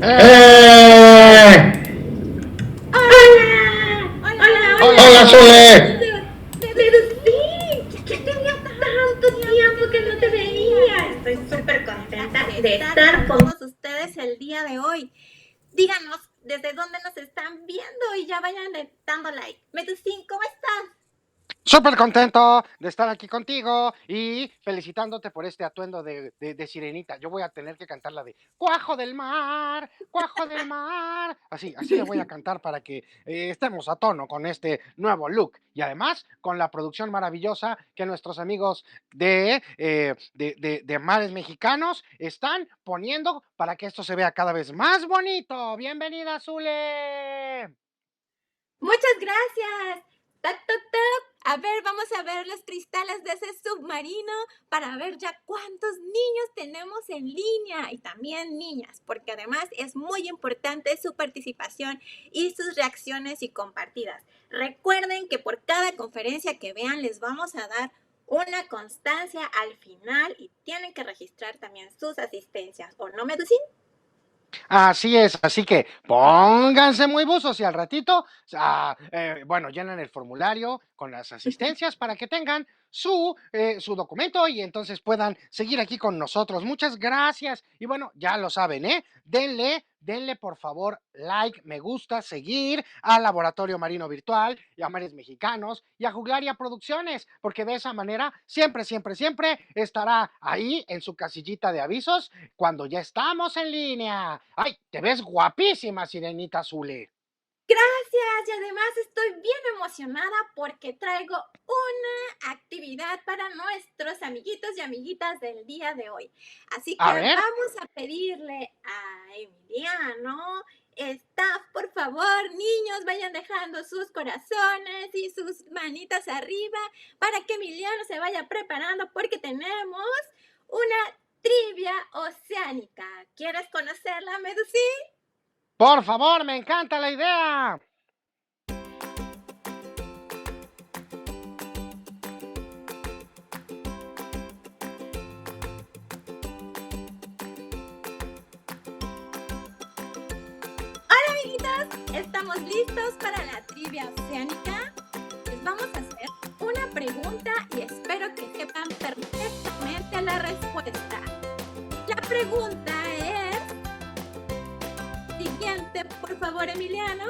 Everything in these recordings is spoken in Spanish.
¡Eh! ¡Hola! ¡Hola, ¡Hola, hola! Sole! Pero sí, ya tenía tanto tiempo que no te veía. Estoy súper contenta de estar con todos ustedes el día de hoy. Díganos desde dónde nos están viendo y ya vayan dando like. Medusín, ¿cómo estás? Súper contento de estar aquí contigo y felicitándote por este atuendo de sirenita. Yo voy a tener que cantar la de Cuajo del mar, Cuajo del mar. Así le voy a cantar para que estemos a tono con este nuevo look. Y además con la producción maravillosa que nuestros amigos de Mares Mexicanos están poniendo para que esto se vea cada vez más bonito. Bienvenida, Zule. Muchas gracias. ¡Tac, tac, tac! A ver, vamos a ver los cristales de ese submarino para ver ya cuántos niños tenemos en línea y también niñas, porque además es muy importante su participación y sus reacciones y compartidas. Recuerden que por cada conferencia que vean les vamos a dar una constancia al final y tienen que registrar también sus asistencias, ¿o no, Medusín? Así es, así que pónganse muy buzos y al ratito, bueno, llenan el formulario con las asistencias para que tengan su documento y entonces puedan seguir aquí con nosotros. Muchas gracias. Y bueno, ya lo saben, ¿eh? Denle por favor like, me gusta, seguir al Laboratorio Marino Virtual y a Mares Mexicanos y a Juglaria Producciones, porque de esa manera siempre estará ahí en su casillita de avisos cuando ya estamos en línea. ¡Ay, te ves guapísima, Sirenita Zule! Gracias, y además estoy bien emocionada porque traigo una actividad para nuestros amiguitos y amiguitas del día de hoy. Así que A ver, vamos a pedirle a Emiliano, staff, por favor, niños, vayan dejando sus corazones y sus manitas arriba para que Emiliano se vaya preparando porque tenemos una trivia oceánica. ¿Quieres conocerla, Medusí? por favor, me encanta la idea. ¿Estamos listos para la trivia oceánica? Les vamos a hacer una pregunta y espero que sepan perfectamente la respuesta. La pregunta es... Siguiente, por favor, Emiliano.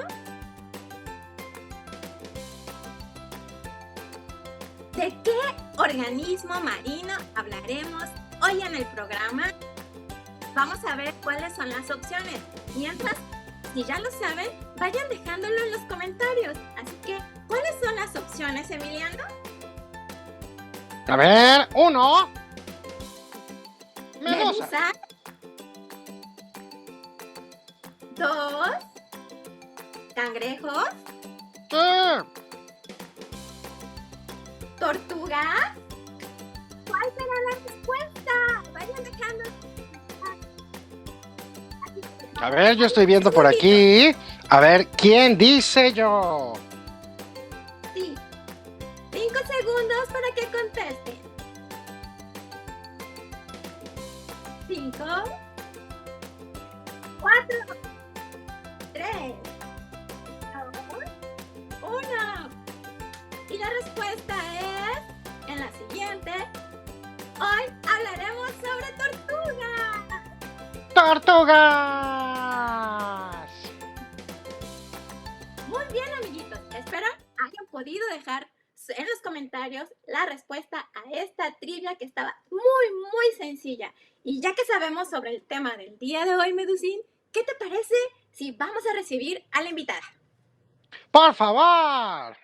¿De qué organismo marino hablaremos hoy en el programa? Vamos a ver cuáles son las opciones. Mientras, si ya lo saben, vayan dejándolo en los comentarios. Así que, ¿cuáles son las opciones, Emiliano? A ver, 1. Medusa. 2. Cangrejos. Tortugas. ¿Cuál será la respuesta? Vayan dejando. A ver, yo estoy viendo por aquí. A ver, ¿quién dice yo? Sí. 5 segundos para que contesten. 5, 4, 3, 2, 1. Y la respuesta es en la siguiente. Hoy hablaremos sobre tortugas. ¡Tortugas! Muy bien, amiguitos. Espero hayan podido dejar en los comentarios la respuesta a esta trivia que estaba muy sencilla. Y ya que sabemos sobre el tema del día de hoy, Medusín, ¿qué te parece si vamos a recibir a la invitada? ¡Por favor!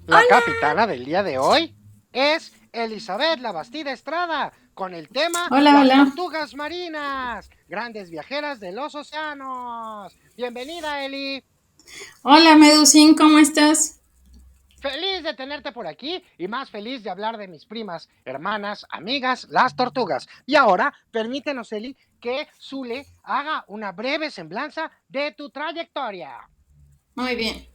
La ¡Hola! capitana del día de hoy es Elizabeth La Bastida Estrada, con el tema Hola. Las tortugas marinas, grandes viajeras de los océanos. Bienvenida, Eli. Hola, Medusín, ¿cómo estás? Feliz de tenerte por aquí y más feliz de hablar de mis primas, hermanas, amigas, las tortugas. Y ahora, permítenos, Eli, que Zule haga una breve semblanza de tu trayectoria. Muy bien.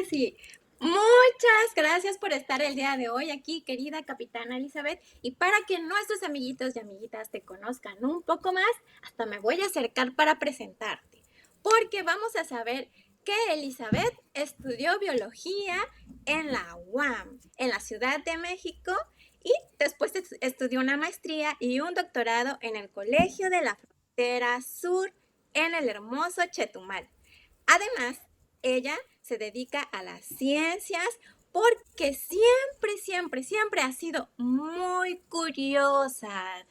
Sí. Muchas gracias por estar el día de hoy aquí, querida capitana Elizabeth. Y para que nuestros amiguitos y amiguitas te conozcan un poco más, hasta me voy a acercar para presentarte. Porque vamos a saber que Elizabeth estudió biología en la UAM, en la Ciudad de México, y después estudió una maestría y un doctorado en el Colegio de la Frontera Sur, en el hermoso Chetumal. Además, ella se dedica a las ciencias porque siempre ha sido muy curiosa,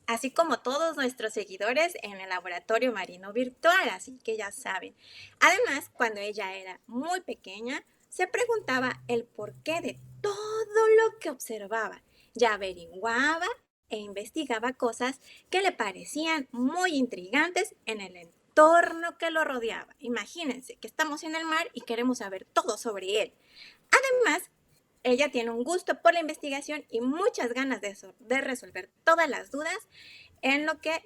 así como todos nuestros seguidores en el laboratorio marino virtual, así que ya saben. Además, cuando ella era muy pequeña, se preguntaba el porqué de todo lo que observaba. Ya averiguaba e investigaba cosas que le parecían muy intrigantes en el entorno que lo rodeaba. Imagínense que estamos en el mar y queremos saber todo sobre él. Además, ella tiene un gusto por la investigación y muchas ganas de resolver todas las dudas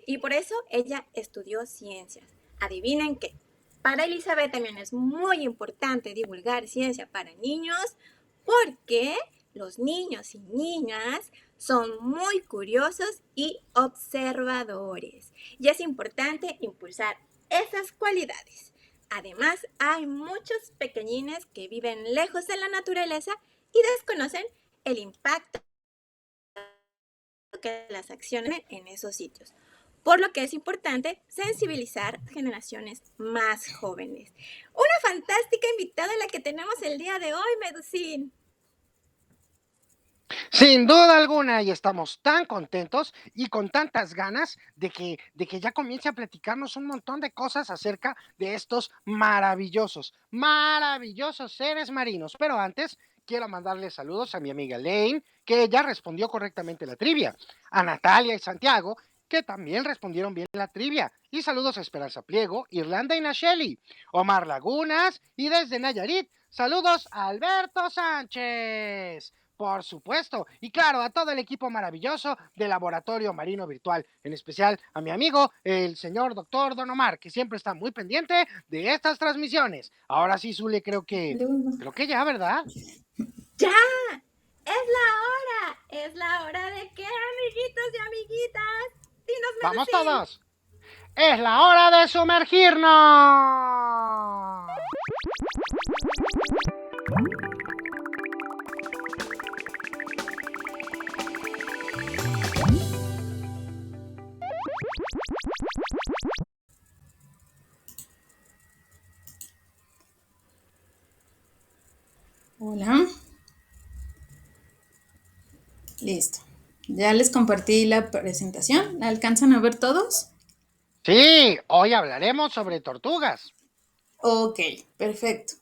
y por eso ella estudió ciencias. Adivinen qué. Para Elizabeth también es muy importante divulgar ciencia para niños porque los niños y niñas son muy curiosos y observadores. Y es importante impulsar esas cualidades. Además, hay muchos pequeñines que viven lejos de la naturaleza y desconocen el impacto que las acciones en esos sitios. Por lo que es importante sensibilizar a generaciones más jóvenes. Una fantástica invitada la que tenemos el día de hoy, Medusín. Sin duda alguna, y estamos tan contentos y con tantas ganas de que ya comience a platicarnos un montón de cosas acerca de estos maravillosos seres marinos. Pero antes, quiero mandarle saludos a mi amiga Lane, que ya respondió correctamente la trivia, a Natalia y Santiago, que también respondieron bien la trivia, y saludos a Esperanza Pliego, Irlanda y Nacheli, Omar Lagunas, y desde Nayarit, saludos a Alberto Sánchez. Por supuesto, y claro, a todo el equipo maravilloso del Laboratorio Marino Virtual, en especial a mi amigo, el señor doctor Don Omar, que siempre está muy pendiente de estas transmisiones. Ahora sí, Zule, creo que ya, ¿verdad? ¡Ya! Es la hora de qué, amiguitos y amiguitas. Dinos, ¡Vamos Medusín. todos! ¡Es la hora de sumergirnos! Hola. Listo. Ya les compartí la presentación. ¿La alcanzan a ver todos? Sí, hoy hablaremos sobre tortugas. Ok, perfecto.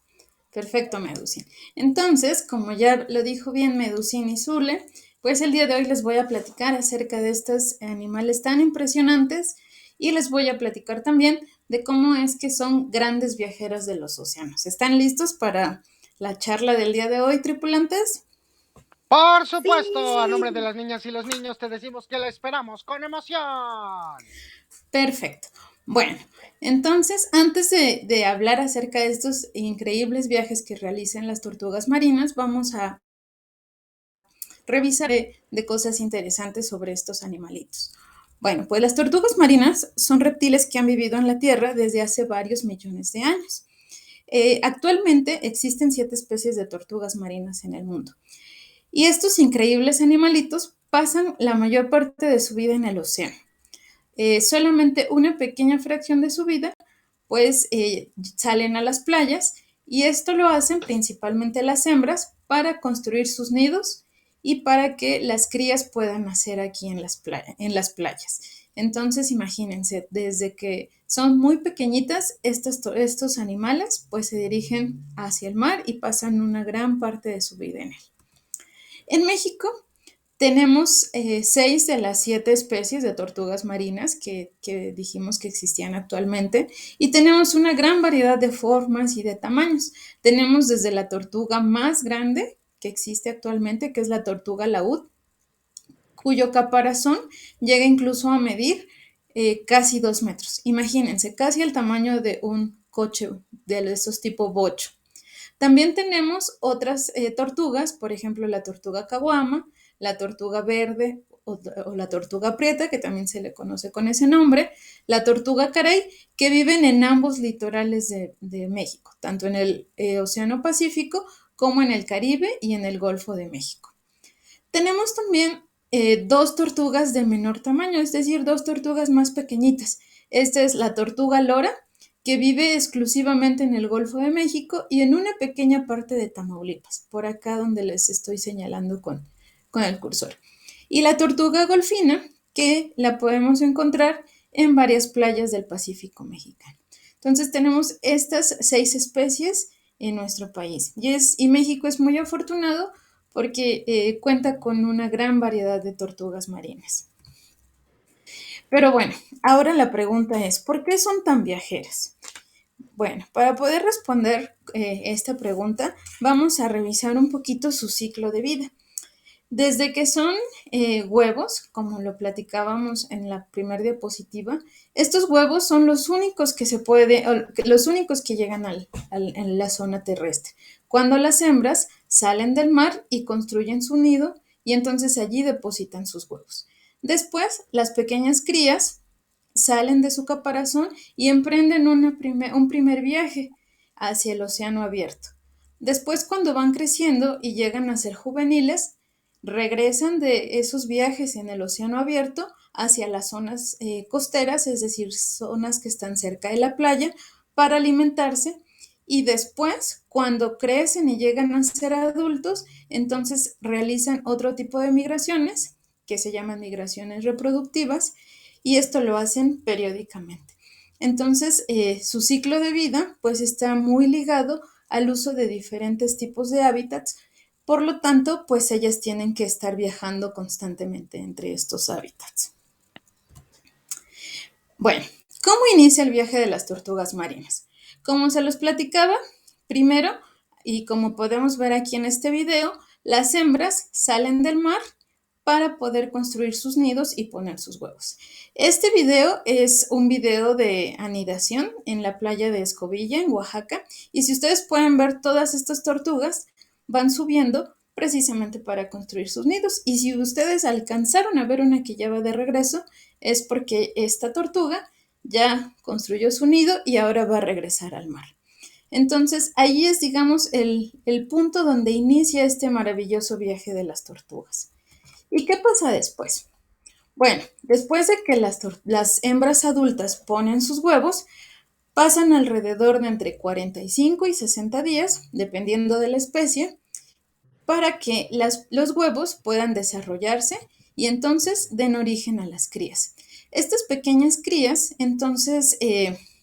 Perfecto, Medusin. Entonces, como ya lo dijo bien Medusin y Zule, pues el día de hoy les voy a platicar acerca de estos animales tan impresionantes y les voy a platicar también de cómo es que son grandes viajeros de los océanos. ¿Están listos para la charla del día de hoy, tripulantes? Por supuesto, a nombre de Sí. las niñas y los niños te decimos que la esperamos con emoción. Perfecto. Bueno, entonces, antes de hablar acerca de estos increíbles viajes que realizan las tortugas marinas, vamos a revisar de cosas interesantes sobre estos animalitos. Bueno, pues las tortugas marinas son reptiles que han vivido en la Tierra desde hace varios millones de años. Actualmente existen 7 especies de tortugas marinas en el mundo. Y estos increíbles animalitos pasan la mayor parte de su vida en el océano. Solamente una pequeña fracción de su vida, pues salen a las playas y esto lo hacen principalmente las hembras para construir sus nidos y para que las crías puedan nacer aquí en las playas. Entonces, imagínense, desde que son muy pequeñitas, estos animales pues se dirigen hacia el mar y pasan una gran parte de su vida en él. En México, Tenemos 6 de las 7 especies de tortugas marinas que dijimos que existían actualmente y tenemos una gran variedad de formas y de tamaños. Tenemos desde la tortuga más grande que existe actualmente, que es la tortuga laúd, cuyo caparazón llega incluso a medir casi 2 metros. Imagínense, casi el tamaño de un coche de esos tipo bocho. También tenemos otras tortugas, por ejemplo, la tortuga caguama, la tortuga verde o la tortuga prieta, que también se le conoce con ese nombre, la tortuga caray, que viven en ambos litorales de México, tanto en el Océano Pacífico como en el Caribe y en el Golfo de México. Tenemos también dos tortugas de menor tamaño, es decir, dos tortugas más pequeñitas. Esta es la tortuga lora, que vive exclusivamente en el Golfo de México y en una pequeña parte de Tamaulipas, por acá donde les estoy señalando con el cursor. Y la tortuga golfina, que la podemos encontrar en varias playas del Pacífico mexicano. Entonces tenemos estas 6 especies en nuestro país y México es muy afortunado porque cuenta con una gran variedad de tortugas marinas. Pero bueno, ahora la pregunta es, ¿por qué son tan viajeras? Bueno, para poder responder esta pregunta, vamos a revisar un poquito su ciclo de vida. Desde que son huevos, como lo platicábamos en la primera diapositiva, estos huevos son los únicos los únicos que llegan en la zona terrestre. Cuando las hembras salen del mar y construyen su nido y entonces allí depositan sus huevos. Después, las pequeñas crías salen de su caparazón y emprenden un primer viaje hacia el océano abierto. Después, cuando van creciendo y llegan a ser juveniles, regresan de esos viajes en el océano abierto hacia las zonas costeras, es decir, zonas que están cerca de la playa, para alimentarse. Y después, cuando crecen y llegan a ser adultos, entonces realizan otro tipo de migraciones, que se llaman migraciones reproductivas, y esto lo hacen periódicamente. Entonces, su ciclo de vida pues está muy ligado al uso de diferentes tipos de hábitats. Por lo tanto, pues ellas tienen que estar viajando constantemente entre estos hábitats. Bueno, ¿cómo inicia el viaje de las tortugas marinas? Como se los platicaba, primero, y como podemos ver aquí en este video, las hembras salen del mar para poder construir sus nidos y poner sus huevos. Este video es un video de anidación en la playa de Escobilla, en Oaxaca, y si ustedes pueden ver, todas estas tortugas van subiendo precisamente para construir sus nidos. Y si ustedes alcanzaron a ver una que ya va de regreso, es porque esta tortuga ya construyó su nido y ahora va a regresar al mar. Entonces, ahí es, digamos, el punto donde inicia este maravilloso viaje de las tortugas. ¿Y qué pasa después? Bueno, después de que las hembras adultas ponen sus huevos, pasan alrededor de entre 45 y 60 días, dependiendo de la especie, para que los huevos puedan desarrollarse y entonces den origen a las crías. Estas pequeñas crías entonces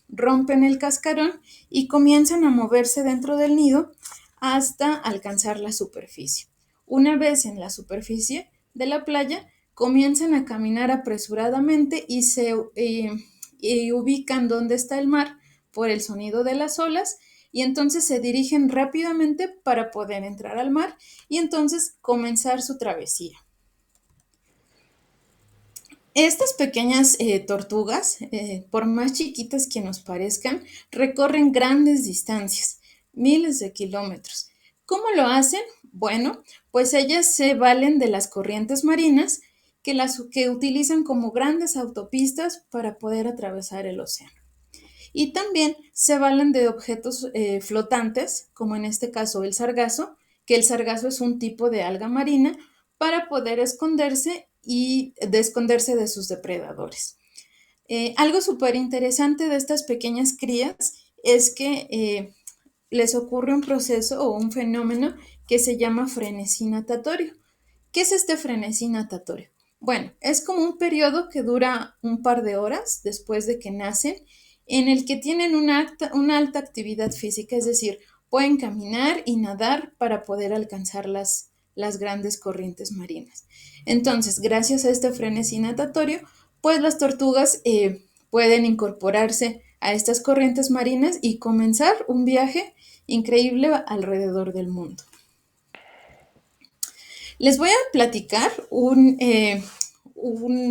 rompen el cascarón y comienzan a moverse dentro del nido hasta alcanzar la superficie. Una vez en la superficie de la playa, comienzan a caminar apresuradamente y ubican dónde está el mar por el sonido de las olas y entonces se dirigen rápidamente para poder entrar al mar y entonces comenzar su travesía. Estas pequeñas tortugas, por más chiquitas que nos parezcan, recorren grandes distancias, miles de kilómetros. ¿Cómo lo hacen? Bueno, pues ellas se valen de las corrientes marinas que utilizan como grandes autopistas para poder atravesar el océano. Y también se valen de objetos flotantes, como en este caso el sargazo, que el sargazo es un tipo de alga marina, para poder esconderse y esconderse de sus depredadores. Algo súper interesante de estas pequeñas crías es que les ocurre un proceso o un fenómeno que se llama frenesí natatorio. ¿Qué es este frenesí natatorio? Bueno, es como un periodo que dura un par de horas después de que nacen, en el que tienen una alta actividad física, es decir, pueden caminar y nadar para poder alcanzar las grandes corrientes marinas. Entonces, gracias a este frenesí natatorio, pues las tortugas pueden incorporarse a estas corrientes marinas y comenzar un viaje increíble alrededor del mundo. Les voy a platicar un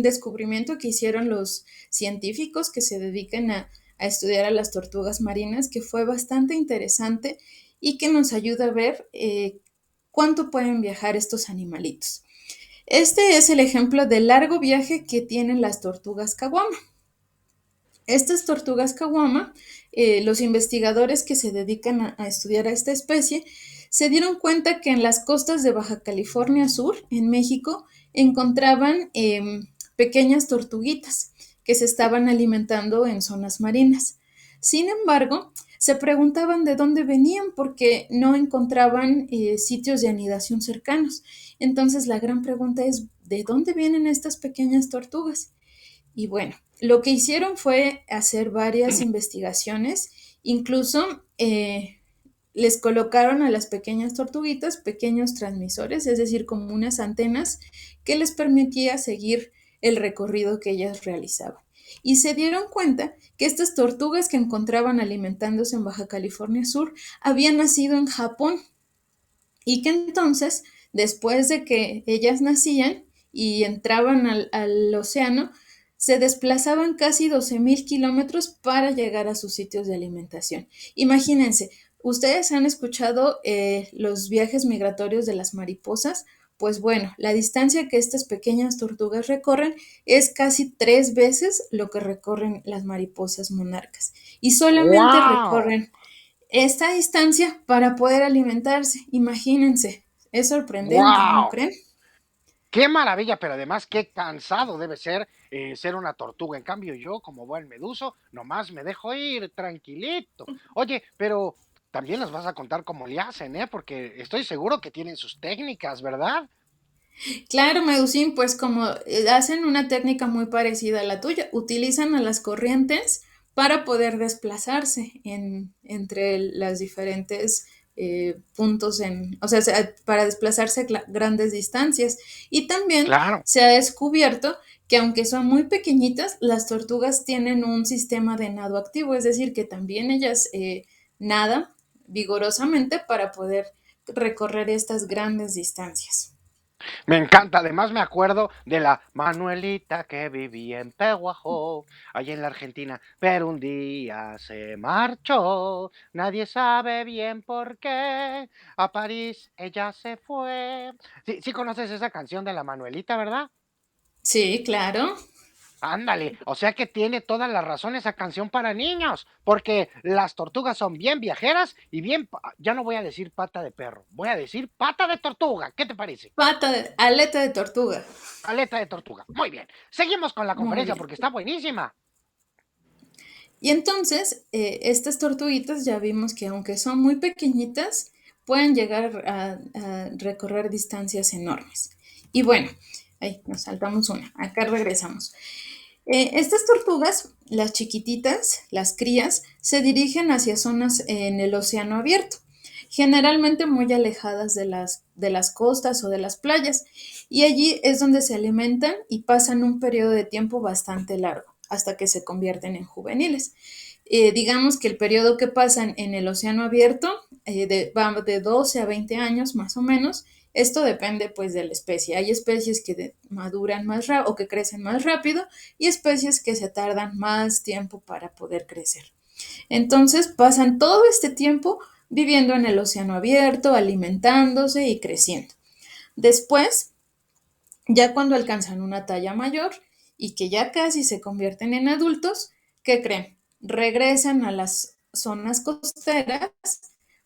descubrimiento que hicieron los científicos que se dedican a estudiar a las tortugas marinas, que fue bastante interesante y que nos ayuda a ver cuánto pueden viajar estos animalitos. Este es el ejemplo del largo viaje que tienen las tortugas caguama. Estas tortugas caguama, los investigadores que se dedican a estudiar a esta especie, se dieron cuenta que en las costas de Baja California Sur, en México, encontraban pequeñas tortuguitas que se estaban alimentando en zonas marinas. Sin embargo, se preguntaban de dónde venían porque no encontraban sitios de anidación cercanos. Entonces, la gran pregunta es, ¿de dónde vienen estas pequeñas tortugas? Y bueno, lo que hicieron fue hacer varias investigaciones, incluso les colocaron a las pequeñas tortuguitas pequeños transmisores, es decir, como unas antenas que les permitía seguir el recorrido que ellas realizaban. Y se dieron cuenta que estas tortugas que encontraban alimentándose en Baja California Sur habían nacido en Japón y que entonces, después de que ellas nacían y entraban al océano, se desplazaban casi 12,000 kilómetros para llegar a sus sitios de alimentación. Imagínense, ustedes han escuchado los viajes migratorios de las mariposas. Pues bueno, la distancia que estas pequeñas tortugas recorren es casi 3 veces lo que recorren las mariposas monarcas. Y solamente ¡Wow! recorren esta distancia para poder alimentarse. Imagínense, es sorprendente, ¿no ¡Wow! creen? ¡Qué maravilla! Pero además, qué cansado debe ser ser una tortuga. En cambio, yo, como buen meduso, nomás me dejo ir tranquilito. Oye, pero también nos vas a contar cómo le hacen, ¿eh? Porque estoy seguro que tienen sus técnicas, ¿verdad? Claro, Medusín, pues como hacen una técnica muy parecida a la tuya, utilizan a las corrientes para poder desplazarse entre las diferentes puntos o sea, para desplazarse grandes distancias. Y también Claro. se ha descubierto que aunque son muy pequeñitas, las tortugas tienen un sistema de nado activo, es decir, que también ellas nadan vigorosamente para poder recorrer estas grandes distancias. Me encanta, además me acuerdo de la Manuelita que vivía en Pehuajó, allá en la Argentina, pero un día se marchó, nadie sabe bien por qué, a París ella se fue. Sí, sí conoces esa canción de la Manuelita, ¿verdad? Sí, claro. Ándale, o sea que tiene toda la razón esa canción para niños, porque las tortugas son bien viajeras y bien, ya no voy a decir pata de perro, voy a decir pata de tortuga, ¿qué te parece? Aleta de tortuga. Aleta de tortuga. Muy bien. Seguimos con la Muy conferencia bien. porque está buenísima. Y entonces, estas tortuguitas ya vimos que aunque son muy pequeñitas, pueden llegar a recorrer distancias enormes. Y bueno, ahí nos saltamos una. Acá regresamos. Estas tortugas, las chiquititas, las crías, se dirigen hacia zonas en el océano abierto, generalmente muy alejadas de las costas o de las playas, y allí es donde se alimentan y pasan un periodo de tiempo bastante largo, hasta que se convierten en juveniles. Digamos que el periodo que pasan en el océano abierto va de 12 a 20 años más o menos. Esto depende pues de la especie. Hay especies que maduran más rápido o que crecen más rápido y especies que se tardan más tiempo para poder crecer. Entonces pasan todo este tiempo viviendo en el océano abierto, alimentándose y creciendo. Después, ya cuando alcanzan una talla mayor y que ya casi se convierten en adultos, ¿qué creen? Regresan a las zonas costeras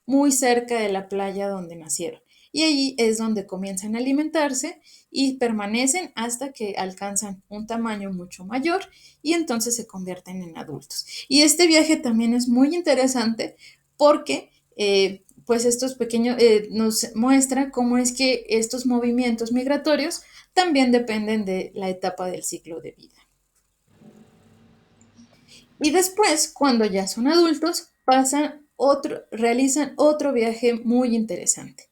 muy cerca de la playa donde nacieron. Y allí es donde comienzan a alimentarse y permanecen hasta que alcanzan un tamaño mucho mayor y entonces se convierten en adultos. Y este viaje también es muy interesante porque pues estos pequeños nos muestra cómo es que estos movimientos migratorios también dependen de la etapa del ciclo de vida. Y después, cuando ya son adultos, realizan otro viaje muy interesante.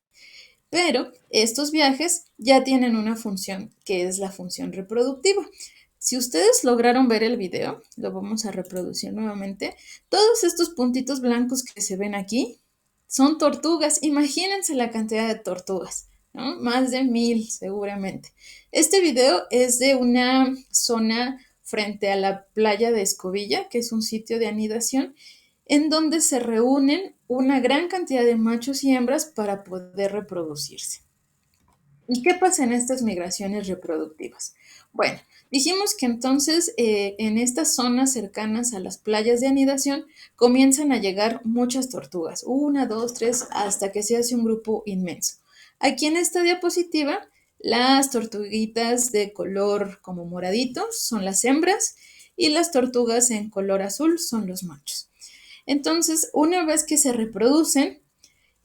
Pero estos viajes ya tienen una función que es la función reproductiva. Si ustedes lograron ver el video, lo vamos a reproducir nuevamente. Todos estos puntitos blancos que se ven aquí son tortugas. Imagínense la cantidad de tortugas, ¿no? Más de 1000 seguramente. Este video es de una zona frente a la playa de Escobilla, que es un sitio de anidación, en donde se reúnen una gran cantidad de machos y hembras para poder reproducirse. ¿Y qué pasa en estas migraciones reproductivas? Bueno, dijimos que entonces en estas zonas cercanas a las playas de anidación comienzan a llegar muchas tortugas, una, dos, tres, hasta que se hace un grupo inmenso. Aquí en esta diapositiva, las tortuguitas de color como moradito son las hembras y las tortugas en color azul son los machos. Entonces, una vez que se reproducen,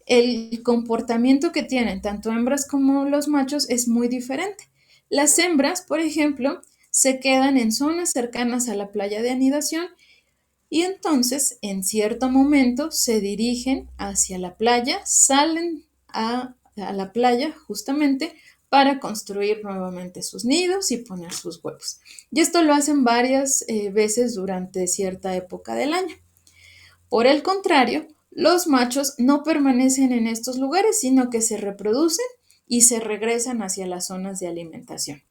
el comportamiento que tienen tanto hembras como los machos es muy diferente. Las hembras, por ejemplo, se quedan en zonas cercanas a la playa de anidación y entonces en cierto momento se dirigen hacia la playa, salen a la playa justamente para construir nuevamente sus nidos y poner sus huevos. Y esto lo hacen varias veces durante cierta época del año. Por el contrario, los machos no permanecen en estos lugares, sino que se reproducen y se regresan hacia las zonas de alimentación.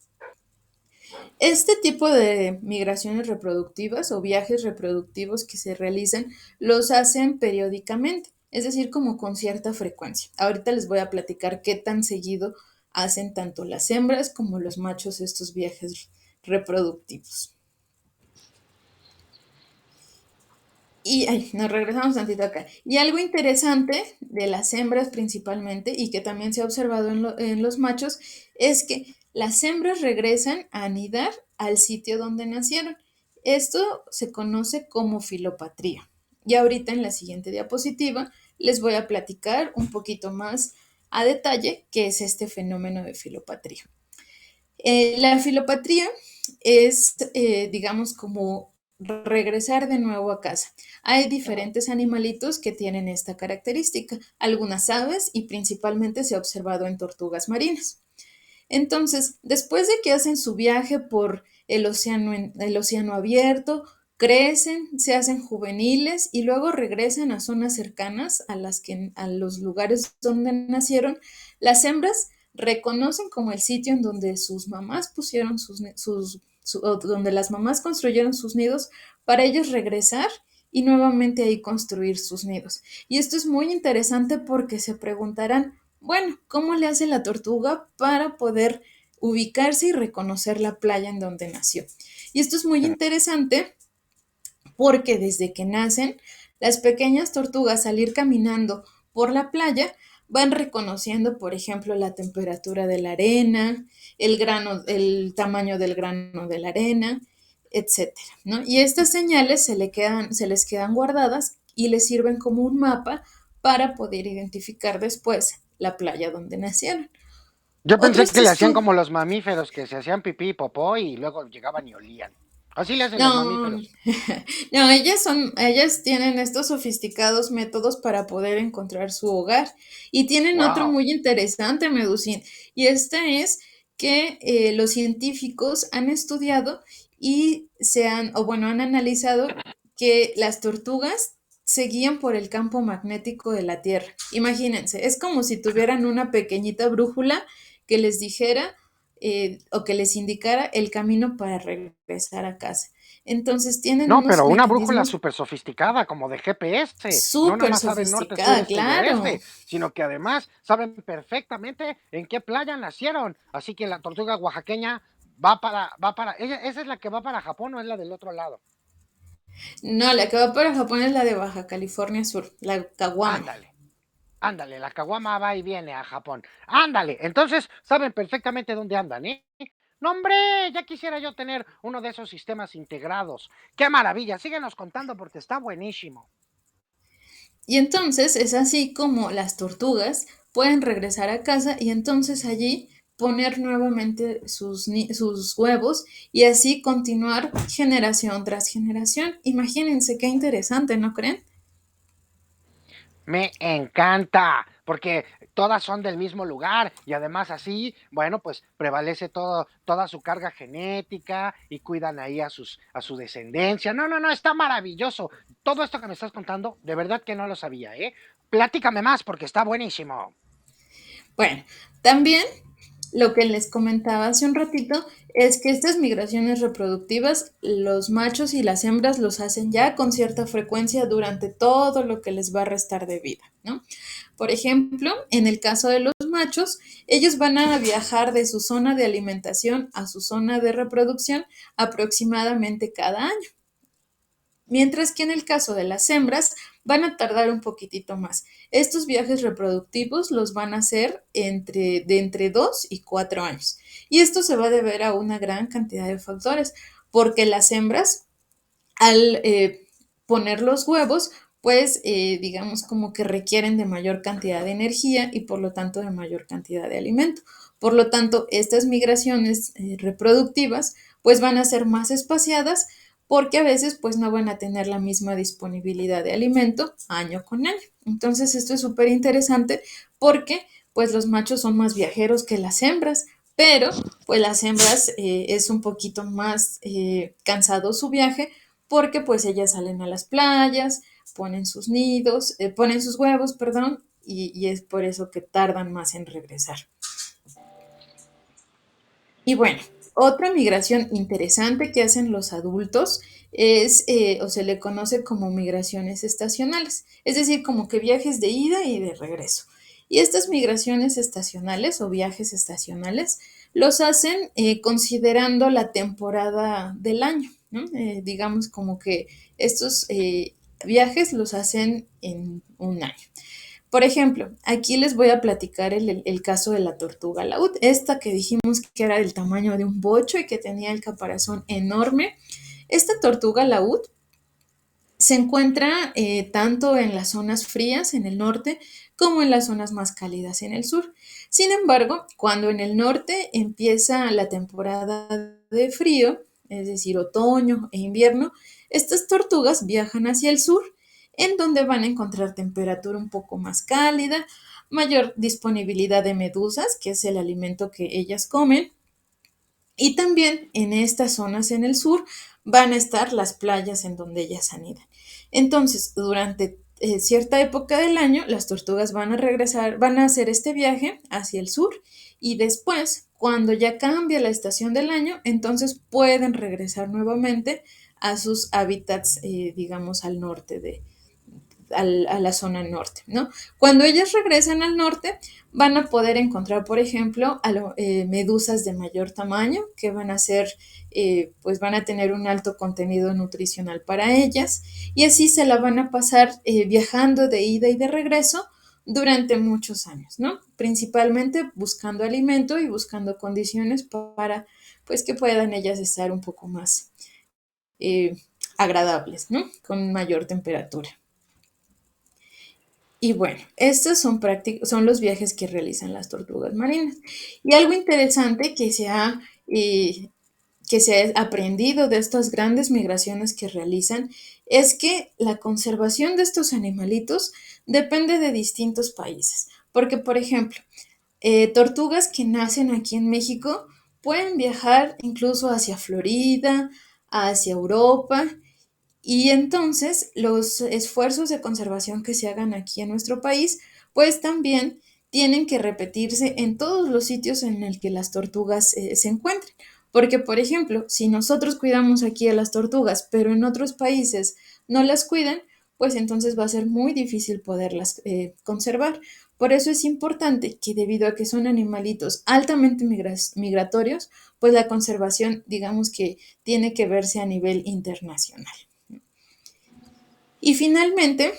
Este tipo de migraciones reproductivas o viajes reproductivos que se realizan los hacen periódicamente, es decir, como con cierta frecuencia. Ahorita les voy a platicar qué tan seguido hacen tanto las hembras como los machos estos viajes reproductivos. Y nos regresamos tantito acá. Y algo interesante de las hembras principalmente, y que también se ha observado en los machos, es que las hembras regresan a anidar al sitio donde nacieron. Esto se conoce como filopatría. Y ahorita en la siguiente diapositiva les voy a platicar un poquito más a detalle qué es este fenómeno de filopatría. La filopatría es, digamos, como regresar de nuevo a casa. Hay diferentes animalitos que tienen esta característica, algunas aves y principalmente se ha observado en tortugas marinas. Entonces, después de que hacen su viaje por el océano abierto, crecen, se hacen juveniles y luego regresan a zonas cercanas a los lugares donde nacieron, las hembras reconocen como el sitio en donde sus mamás pusieron donde las mamás construyeron sus nidos para ellos regresar y nuevamente ahí construir sus nidos. Y esto es muy interesante porque se preguntarán, bueno, ¿cómo le hace la tortuga para poder ubicarse y reconocer la playa en donde nació? Y esto es muy interesante porque desde que nacen, las pequeñas tortugas al ir caminando por la playa van reconociendo, por ejemplo, la temperatura de la arena, el tamaño del grano de la arena, etcétera, ¿no? Y estas señales se les quedan guardadas y les sirven como un mapa para poder identificar después la playa donde nacieron. Yo pensé Otros que le hacían estudios. como los mamíferos, que se hacían pipí y popó y luego llegaban y olían. Así le hacen los No, mamíferos. no, ellas tienen estos sofisticados métodos para poder encontrar su hogar. Y tienen otro Wow. muy interesante, Medusín, y este es que los científicos han estudiado y han analizado que las tortugas se guían por el campo magnético de la Tierra. Imagínense, es como si tuvieran una pequeñita brújula que les dijera o que les indicara el camino para regresar a casa. Entonces tienen No, unos pero una brújula mecanismos súper sofisticada, como de GPS. No nada súper más saben norte, sur, sofisticados, este y claro. oeste, sino que además saben perfectamente en qué playa nacieron. Así que la tortuga oaxaqueña esa es la que va para Japón o es la del otro lado. No, la que va para Japón es la de Baja California Sur, la caguama. Ándale, ándale, la caguama va y viene a Japón. Ándale, entonces saben perfectamente dónde andan, ¿eh? No, hombre, ya quisiera yo tener uno de esos sistemas integrados. ¡Qué maravilla! Síguenos contando porque está buenísimo. Y entonces es así como las tortugas pueden regresar a casa y entonces allí poner nuevamente sus huevos y así continuar generación tras generación. Imagínense qué interesante, ¿no creen? Me encanta, porque todas son del mismo lugar y además así, bueno, pues prevalece toda su carga genética y cuidan ahí a su descendencia. No, no, no, está maravilloso. Todo esto que me estás contando, de verdad que no lo sabía, ¿eh? Platícame más porque está buenísimo. Bueno, también lo que les comentaba hace un ratito es que estas migraciones reproductivas, los machos y las hembras los hacen ya con cierta frecuencia durante todo lo que les va a restar de vida, ¿no? Por ejemplo, en el caso de los machos, ellos van a viajar de su zona de alimentación a su zona de reproducción aproximadamente cada año. Mientras que en el caso de las hembras van a tardar un poquitito más. Estos viajes reproductivos los van a hacer de entre 2 y 4 años. Y esto se va a deber a una gran cantidad de factores, porque las hembras, al poner los huevos, pues digamos como que requieren de mayor cantidad de energía y por lo tanto de mayor cantidad de alimento. Por lo tanto, estas migraciones reproductivas pues van a ser más espaciadas porque a veces pues no van a tener la misma disponibilidad de alimento año con año. Entonces esto es súper interesante porque pues los machos son más viajeros que las hembras, pero pues las hembras es un poquito más cansado su viaje porque pues ellas salen a las playas, ponen sus nidos, ponen sus huevos, perdón, y es por eso que tardan más en regresar. Y bueno, otra migración interesante que hacen los adultos es, o se le conoce como migraciones estacionales, es decir, como que viajes de ida y de regreso. Y estas migraciones estacionales o viajes estacionales los hacen considerando la temporada del año, ¿no? Digamos como que estos viajes los hacen en un año. Por ejemplo, aquí les voy a platicar el caso de la tortuga laúd, esta que dijimos que era del tamaño de un bocho y que tenía el caparazón enorme. Esta tortuga laúd se encuentra tanto en las zonas frías en el norte como en las zonas más cálidas en el sur. Sin embargo, cuando en el norte empieza la temporada de frío, es decir, otoño e invierno, estas tortugas viajan hacia el sur, en donde van a encontrar temperatura un poco más cálida, mayor disponibilidad de medusas, que es el alimento que ellas comen, y también en estas zonas en el sur van a estar las playas en donde ellas anidan. Entonces, durante cierta época del año, las tortugas van a regresar, van a hacer este viaje hacia el sur y después, cuando ya cambia la estación del año, entonces pueden regresar nuevamente a sus hábitats, digamos, al norte a la zona norte, ¿no? Cuando ellas regresan al norte, van a poder encontrar, por ejemplo, medusas de mayor tamaño que van a ser, pues van a tener un alto contenido nutricional para ellas y así se la van a pasar viajando de ida y de regreso durante muchos años, ¿no? Principalmente buscando alimento y buscando condiciones para, pues, que puedan ellas estar un poco más eh, agradables, ¿no? Con mayor temperatura. Y bueno, estos son los viajes que realizan las tortugas marinas. Y algo interesante eh, que se ha aprendido de estas grandes migraciones que realizan es que la conservación de estos animalitos depende de distintos países. Porque, por ejemplo, tortugas que nacen aquí en México pueden viajar incluso hacia Florida, hacia Europa y entonces los esfuerzos de conservación que se hagan aquí en nuestro país, pues también tienen que repetirse en todos los sitios en el que las tortugas se encuentren. Porque, por ejemplo, si nosotros cuidamos aquí a las tortugas, pero en otros países no las cuidan, pues entonces va a ser muy difícil poderlas conservar. Por eso es importante que debido a que son animalitos altamente migratorios, pues la conservación, digamos que tiene que verse a nivel internacional. Y finalmente,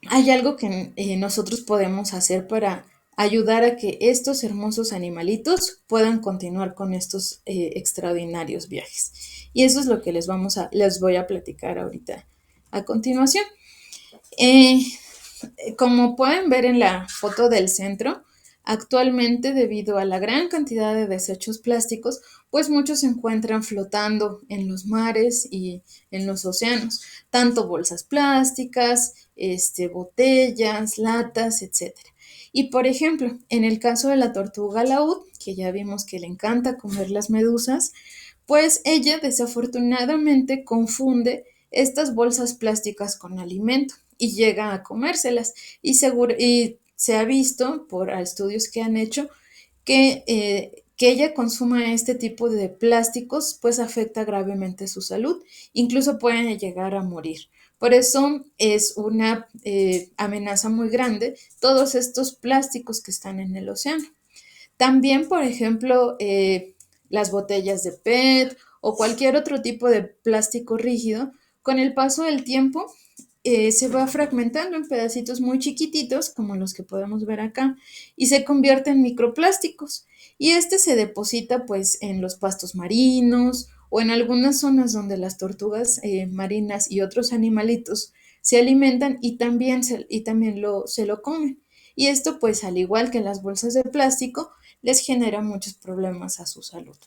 hay algo que nosotros podemos hacer para ayudar a que estos hermosos animalitos puedan continuar con estos extraordinarios viajes. Y eso es lo que les voy a platicar ahorita a continuación. Eh, Como pueden ver en la foto del centro, actualmente debido a la gran cantidad de desechos plásticos, pues muchos se encuentran flotando en los mares y en los océanos, tanto bolsas plásticas, botellas, latas, etcétera. Y por ejemplo, en el caso de la tortuga laúd, que ya vimos que le encanta comer las medusas, pues ella desafortunadamente confunde estas bolsas plásticas con alimento y llega a comérselas. Y se ha visto por estudios que han hecho que ella consuma este tipo de plásticos, pues afecta gravemente su salud, incluso pueden llegar a morir. Por eso es una amenaza muy grande todos estos plásticos que están en el océano. También, por ejemplo, las botellas de PET o cualquier otro tipo de plástico rígido, con el paso del tiempo se va fragmentando en pedacitos muy chiquititos, como los que podemos ver acá, y se convierte en microplásticos. Y este se deposita pues en los pastos marinos o en algunas zonas donde las tortugas marinas y otros animalitos se alimentan y también se lo comen. Y esto pues al igual que las bolsas de plástico les genera muchos problemas a su salud.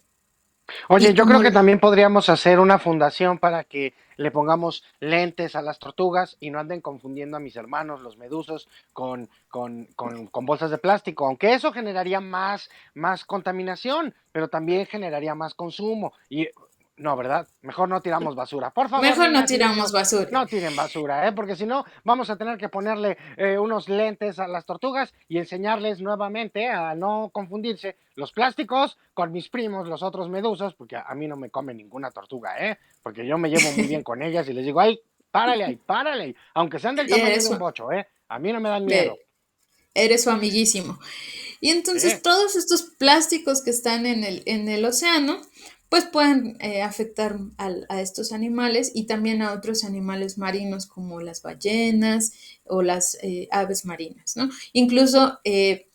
Oye, Y yo creo como que también podríamos hacer una fundación para que le pongamos lentes a las tortugas y no anden confundiendo a mis hermanos, los medusos, con bolsas de plástico, aunque eso generaría más contaminación, pero también generaría más consumo. Y no, ¿verdad? Mejor no tiramos basura. Por favor, mejor no niñas y tiramos niños, basura. no tiren basura, ¿eh? Porque si no, vamos a tener que ponerle unos lentes a las tortugas y enseñarles nuevamente a no confundirse los plásticos con mis primos, los otros medusos, porque a mí no me come ninguna tortuga, ¿eh? Porque yo me llevo muy bien con ellas y les digo, ay, párale ahí, aunque sean del Y tamaño eres de un su, bocho, ¿eh? A mí no me dan miedo. eh, eres su amiguísimo. Y entonces ¿Eh? todos estos plásticos que están en el océano, pues pueden afectar a estos animales y también a otros animales marinos como las ballenas o las aves marinas, ¿no? Incluso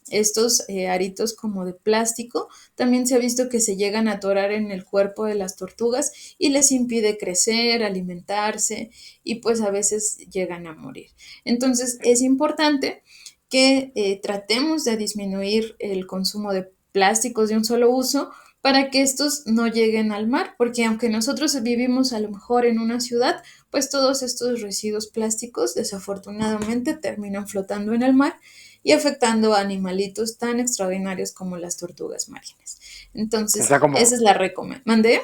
estos aritos como de plástico, también se ha visto que se llegan a atorar en el cuerpo de las tortugas y les impide crecer, alimentarse y pues a veces llegan a morir. Entonces es importante que tratemos de disminuir el consumo de plásticos de un solo uso para que estos no lleguen al mar, porque aunque nosotros vivimos a lo mejor en una ciudad, pues todos estos residuos plásticos desafortunadamente terminan flotando en el mar y afectando a animalitos tan extraordinarios como las tortugas marinas. Entonces, Está como, esa es la recomendación. ¿Mandé?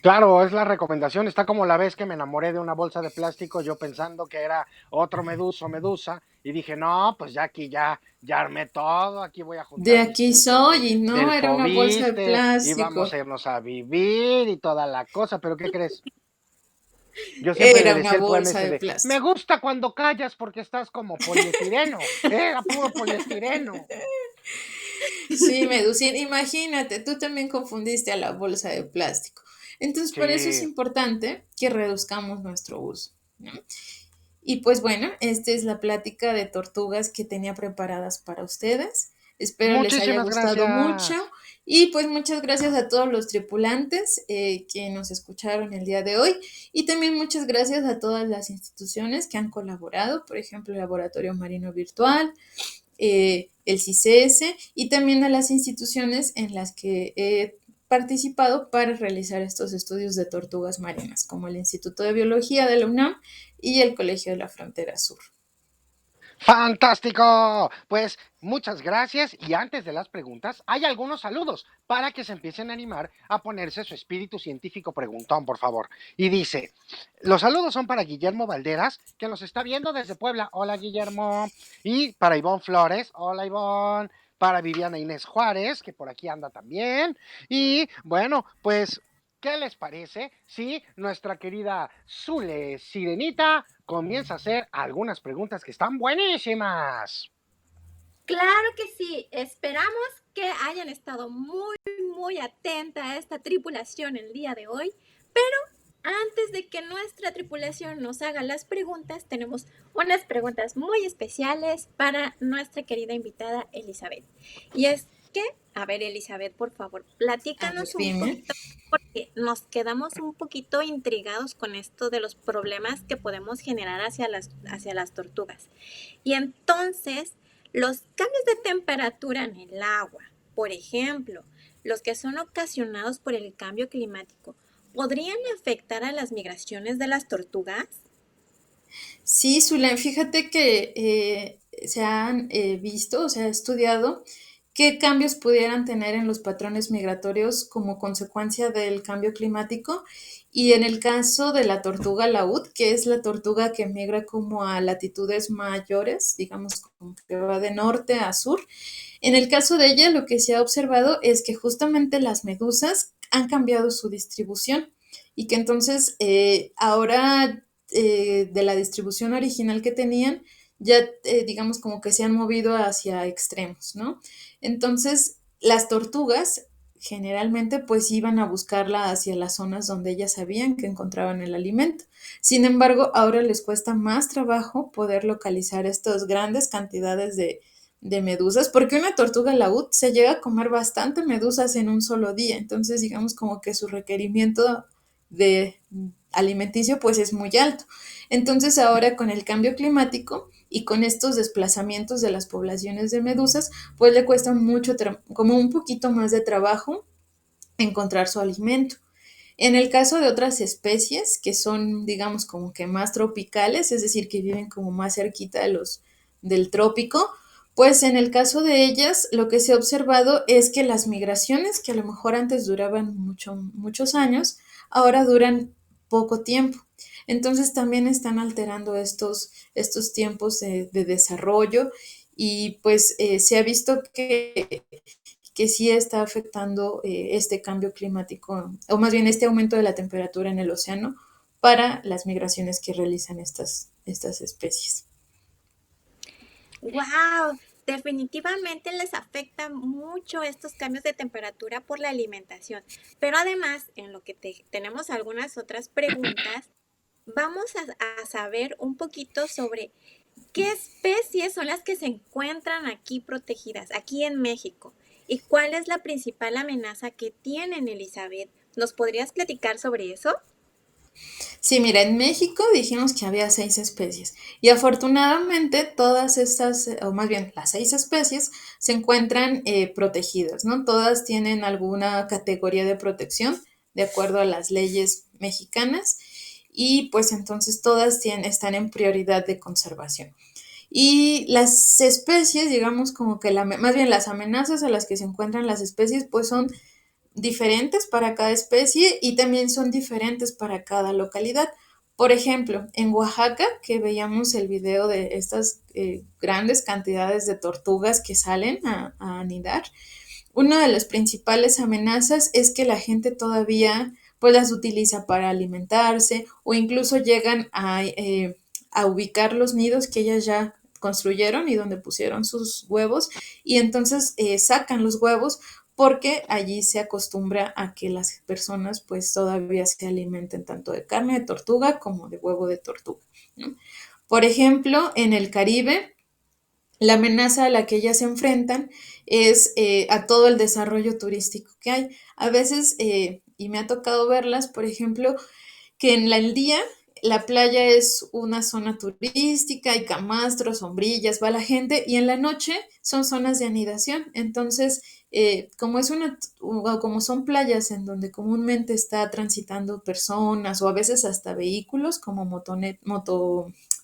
claro, es la recomendación. Está como la vez que me enamoré de una bolsa de plástico, yo pensando que era otro meduso, medusa, y dije, no, pues ya aquí ya armé todo, aquí voy a De juntar mis aquí puntos soy y no, del era una bolsa de Fobiste, y vamos plástico. a irnos a vivir y toda la cosa, pero ¿qué crees? Yo siempre le Era una decía el poema bolsa ese de de, me plástico. gusta cuando callas porque estás como poliestireno, era puro poliestireno. Sí, Medusín, imagínate, tú también confundiste a la bolsa de plástico. Entonces, por eso es Sí, importante que reduzcamos nuestro uso, ¿no? Y pues bueno, esta es la plática de tortugas que tenía preparadas para ustedes. Espero les haya muchísimas gustado mucho gracias. y pues muchas gracias a todos los tripulantes que nos escucharon el día de hoy y también muchas gracias a todas las instituciones que han colaborado, por ejemplo, el Laboratorio Marino Virtual, el CICES y también a las instituciones en las que he participado para realizar estos estudios de tortugas marinas, como el Instituto de Biología de la UNAM y el Colegio de la Frontera Sur. Fantástico. Pues muchas gracias y antes de las preguntas hay algunos saludos para que se empiecen a animar a ponerse su espíritu científico preguntón, por favor. Y dice, los saludos son para Guillermo Valderas, que nos está viendo desde Puebla. Hola Guillermo. Y para Ivonne Flores. Hola Ivonne. Para Viviana Inés Juárez, que por aquí anda también. Y bueno, pues ¿qué les parece si nuestra querida Zule Sirenita comienza a hacer algunas preguntas que están buenísimas? Claro que sí, esperamos que hayan estado muy atenta a esta tripulación el día de hoy, pero antes de que nuestra tripulación nos haga las preguntas, tenemos unas preguntas muy especiales para nuestra querida invitada Elizabeth. Y es que, a ver Elizabeth, por favor, A ver, platícanos un dime. poquito, porque nos quedamos un poquito intrigados con esto de los problemas que podemos generar hacia las tortugas. Y entonces, los cambios de temperatura en el agua, por ejemplo, los que son ocasionados por el cambio climático, ¿podrían afectar a las migraciones de las tortugas? Sí, Zulen, fíjate que se han visto, o se ha estudiado qué cambios pudieran tener en los patrones migratorios como consecuencia del cambio climático. Y en el caso de la tortuga laúd, que es la tortuga que migra como a latitudes mayores, digamos como que va de norte a sur, en el caso de ella lo que se ha observado es que justamente las medusas han cambiado su distribución y que entonces ahora de la distribución original que tenían, ya digamos como que se han movido hacia extremos, ¿no? Entonces, las tortugas generalmente pues iban a buscarla hacia las zonas donde ellas sabían que encontraban el alimento. Sin embargo, ahora les cuesta más trabajo poder localizar estas grandes cantidades de medusas, porque una tortuga laúd se llega a comer bastante medusas en un solo día, entonces digamos como que su requerimiento de alimenticio pues es muy alto. Entonces ahora con el cambio climático y con estos desplazamientos de las poblaciones de medusas, pues le cuesta mucho, como un poquito más de trabajo encontrar su alimento. En el caso de otras especies que son, digamos, como que más tropicales, es decir, que viven como más cerquita de del trópico, pues en el caso de ellas, lo que se ha observado es que las migraciones, que a lo mejor antes duraban muchos años, ahora duran poco tiempo. Entonces también están alterando estos tiempos de desarrollo y pues se ha visto que sí está afectando este cambio climático, o más bien este aumento de la temperatura en el océano para las migraciones que realizan estas especies. ¡Wow! Definitivamente les afecta mucho estos cambios de temperatura por la alimentación. Pero además, en lo que tenemos algunas otras preguntas, vamos a saber un poquito sobre qué especies son las que se encuentran aquí protegidas, aquí en México, y cuál es la principal amenaza que tienen, Elizabeth. ¿Nos podrías platicar sobre eso? Sí, mira, en México dijimos que había 6 especies y afortunadamente todas estas, o más bien las 6 especies, se encuentran protegidas, ¿no? Todas tienen alguna categoría de protección de acuerdo a las leyes mexicanas y pues entonces todas están en prioridad de conservación. Y las especies, digamos como que más bien las amenazas a las que se encuentran las especies, pues son diferentes para cada especie y también son diferentes para cada localidad. Por ejemplo, en Oaxaca, que veíamos el video de estas grandes cantidades de tortugas que salen a anidar, una de las principales amenazas es que la gente todavía pues las utiliza para alimentarse o incluso llegan a ubicar los nidos que ellas ya construyeron y donde pusieron sus huevos y entonces sacan los huevos porque allí se acostumbra a que las personas pues todavía se alimenten tanto de carne de tortuga como de huevo de tortuga, ¿no? Por ejemplo, en el Caribe, la amenaza a la que ellas se enfrentan es a todo el desarrollo turístico que hay. A veces, y me ha tocado verlas, por ejemplo, que en el día la playa es una zona turística, hay camastros, sombrillas, va la gente, y en la noche son zonas de anidación. Entonces, como son playas en donde comúnmente está transitando personas o a veces hasta vehículos como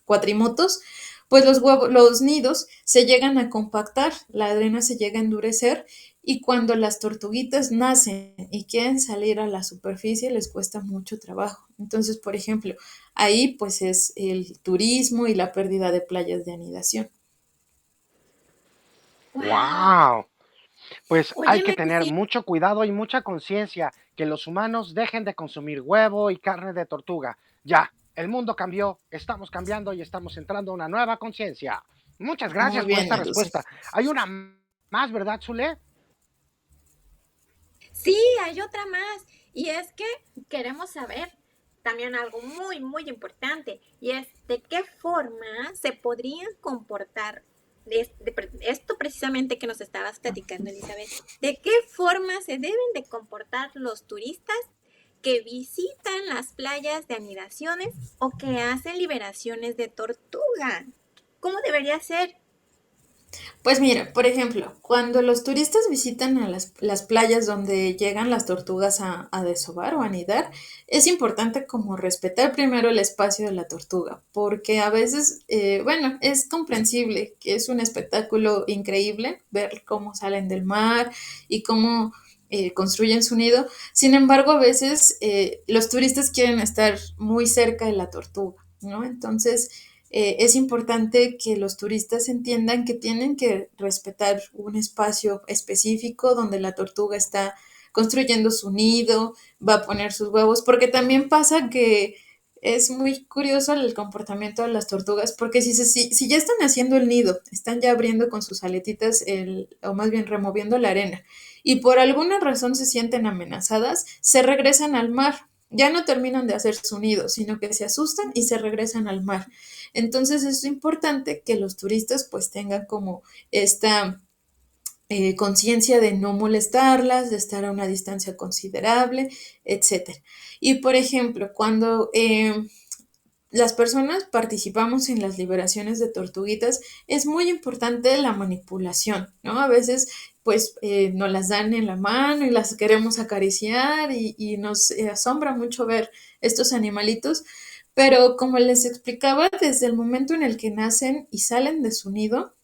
cuatrimotos, pues los nidos se llegan a compactar, la arena se llega a endurecer y cuando las tortuguitas nacen y quieren salir a la superficie les cuesta mucho trabajo. Entonces, por ejemplo, ahí pues es el turismo y la pérdida de playas de anidación. ¡Wow! ¡Wow! Pues hay que Óyeme, tener sí. mucho cuidado y mucha conciencia que los humanos dejen de consumir huevo y carne de tortuga. Ya, el mundo cambió, estamos cambiando y estamos entrando a una nueva conciencia. Muchas Muy gracias por bien, esta Medusa. respuesta. Hay una más, ¿verdad, Zule? Sí, hay otra más. Y es que queremos saber también algo muy, muy importante. Y es de qué forma se podrían comportar esto precisamente que nos estabas platicando, Elizabeth. ¿De qué forma se deben de comportar los turistas que visitan las playas de anidaciones o que hacen liberaciones de tortuga? ¿Cómo debería ser? Pues mira, por ejemplo, cuando los turistas visitan a las playas donde llegan las tortugas a desovar o a anidar, es importante como respetar primero el espacio de la tortuga, porque a veces, bueno, es comprensible que es un espectáculo increíble ver cómo salen del mar y cómo construyen su nido. Sin embargo, a veces los turistas quieren estar muy cerca de la tortuga, ¿no? Entonces, es importante que los turistas entiendan que tienen que respetar un espacio específico donde la tortuga está construyendo su nido, va a poner sus huevos, porque también pasa que es muy curioso el comportamiento de las tortugas, porque si ya están haciendo el nido, están ya abriendo con sus aletitas, o más bien removiendo la arena, y por alguna razón se sienten amenazadas, se regresan al mar. Ya no terminan de hacer su nido, sino que se asustan y se regresan al mar. Entonces es importante que los turistas pues tengan como esta conciencia de no molestarlas, de estar a una distancia considerable, etcétera. Y por ejemplo, cuando las personas participamos en las liberaciones de tortuguitas, es muy importante la manipulación, ¿no? A veces pues nos las dan en la mano y las queremos acariciar y nos asombra mucho ver estos animalitos, pero como les explicaba, desde el momento en el que nacen y salen de su nido,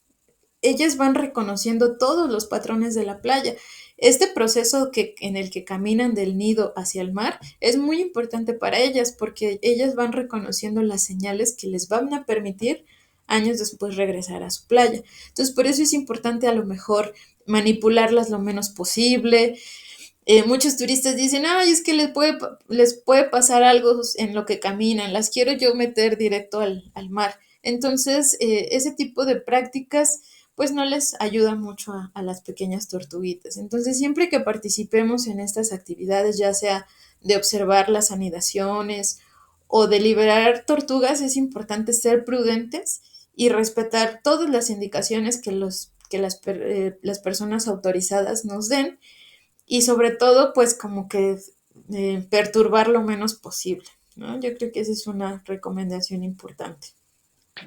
ellas van reconociendo todos los patrones de la playa. Este proceso en el que caminan del nido hacia el mar es muy importante para ellas porque ellas van reconociendo las señales que les van a permitir años después regresar a su playa. Entonces, por eso es importante a lo mejor manipularlas lo menos posible. Muchos turistas dicen, ay, es que les puede pasar algo en lo que caminan, las quiero yo meter directo al mar. Entonces, ese tipo de prácticas pues no les ayuda mucho a las pequeñas tortuguitas. Entonces, siempre que participemos en estas actividades, ya sea de observar las anidaciones o de liberar tortugas, es importante ser prudentes y respetar todas las indicaciones que las personas autorizadas nos den y sobre todo, pues como que perturbar lo menos posible, ¿no? Yo creo que esa es una recomendación importante.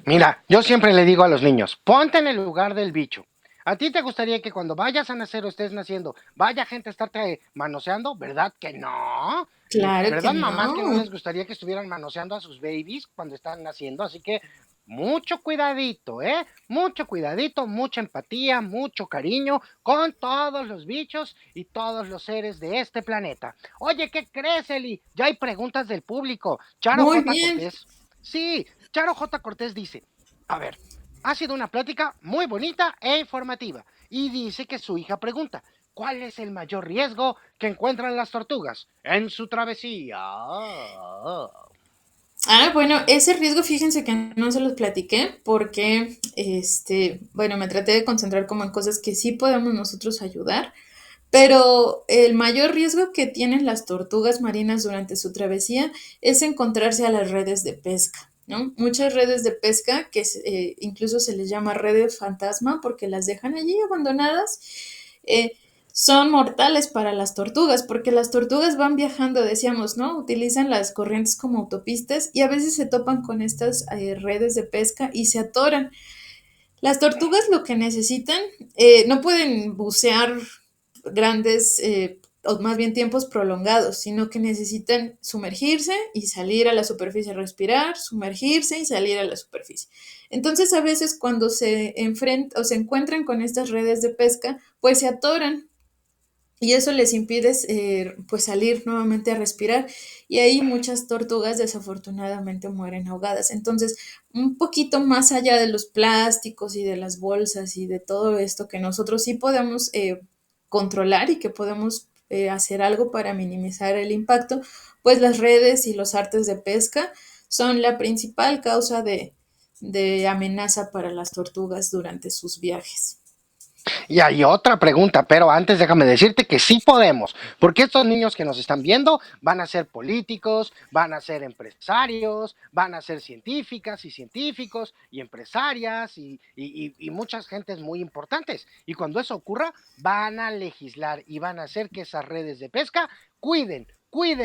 Mira, yo siempre le digo a los niños, ponte en el lugar del bicho. ¿A ti te gustaría que cuando vayas a nacer o estés naciendo, vaya gente a estarte manoseando? ¿Verdad que no? Claro que ¿Verdad, mamás, que no no. les gustaría que estuvieran manoseando a sus babies cuando están naciendo? Así que mucho cuidadito, ¿eh? Mucho cuidadito, mucha empatía, mucho cariño con todos los bichos y todos los seres de este planeta. Oye, ¿qué crees, Eli? Ya hay preguntas del público. Charo Muy J. bien. Cortés. Sí, Charo J. Cortés dice, a ver, ha sido una plática muy bonita e informativa. Y dice que su hija pregunta, ¿cuál es el mayor riesgo que encuentran las tortugas en su travesía? Ah, bueno, ese riesgo, fíjense que no se los platiqué porque, bueno, me traté de concentrar como en cosas que sí podemos nosotros ayudar, pero el mayor riesgo que tienen las tortugas marinas durante su travesía es encontrarse a las redes de pesca, ¿no? Muchas redes de pesca que incluso se les llama redes fantasma porque las dejan allí abandonadas. eh, Son mortales para las tortugas, porque las tortugas van viajando, decíamos, ¿no? Utilizan las corrientes como autopistas y a veces se topan con estas redes de pesca y se atoran. Las tortugas lo que necesitan, no pueden bucear grandes, o más bien tiempos prolongados, sino que necesitan sumergirse y salir a la superficie a respirar, sumergirse y salir a la superficie. Entonces, a veces cuando se enfrentan o se encuentran con estas redes de pesca, pues se atoran y eso les impide pues salir nuevamente a respirar y ahí muchas tortugas desafortunadamente mueren ahogadas. Entonces, un poquito más allá de los plásticos y de las bolsas y de todo esto que nosotros sí podemos controlar y que podemos hacer algo para minimizar el impacto, pues las redes y los artes de pesca son la principal causa de amenaza para las tortugas durante sus viajes. Y hay otra pregunta, pero antes déjame decirte que sí podemos, porque estos niños que nos están viendo van a ser políticos, van a ser empresarios, van a ser científicas y científicos y empresarias y muchas gentes muy importantes. Y cuando eso ocurra, van a legislar y van a hacer que esas redes de pesca cuiden